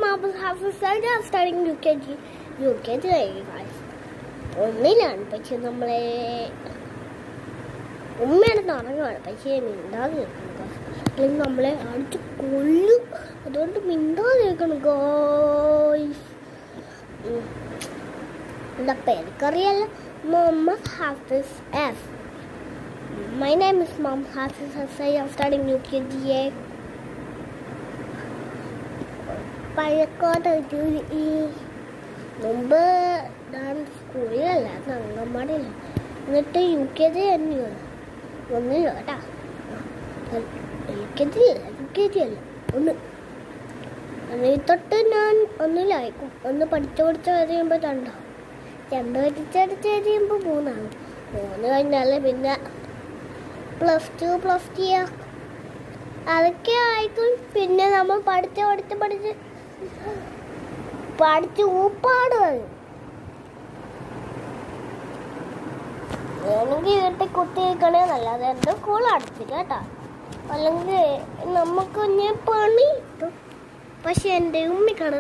Marble Houses. I'm studying UKG. UKG guys. ഒന്നിലാണ് പക്ഷെ നമ്മളെ ഉമ്മയുടെ ഉറങ്ങുവാണ്. പക്ഷേ മിണ്ടാതെ നിൽക്കണം അല്ലെങ്കിൽ നമ്മളെ അടിച്ച് കൊല്ലും. അതുകൊണ്ട് മിണ്ടാതെ നിൽക്കണം ഗോയ്സ്. എന്താ പേർക്കറിയല്ല. Mohammed Hafiz F. My name is Mohammed Hafiz F. I'm studying UKG. പഴക്കോട്ട് മുമ്പ് ഞാൻ സ്കൂളിലല്ല അങ്കമാടിയില്ല. എന്നിട്ട് UKG തന്നെയാണ്. ഒന്നില്ല കേട്ടാ. LKG അല്ല ഒന്ന്. അതിൽ തൊട്ട് ഞാൻ ഒന്നിലായിരിക്കും. ഒന്ന് പഠിച്ച് കഴിയുമ്പോൾ രണ്ടാവും. രണ്ട് പഠിച്ച് കഴിയുമ്പോൾ മൂന്നാവും. 3 കഴിഞ്ഞാൽ പിന്നെ +2 അതൊക്കെ ആയിരിക്കും. പിന്നെ നമ്മൾ പഠിച്ച് ഊപ്പാട് വരും. എനിക്ക് വീട്ടിൽ കുത്തിയിരിക്കണേ നല്ലത്. എൻ്റെ സ്കൂൾ അടച്ചിട്ട് കേട്ടാ. അല്ലെങ്കിൽ നമുക്ക് ഞാൻ പണി കിട്ടും. പക്ഷെ എൻ്റെ ഉമ്മിക്കാണ്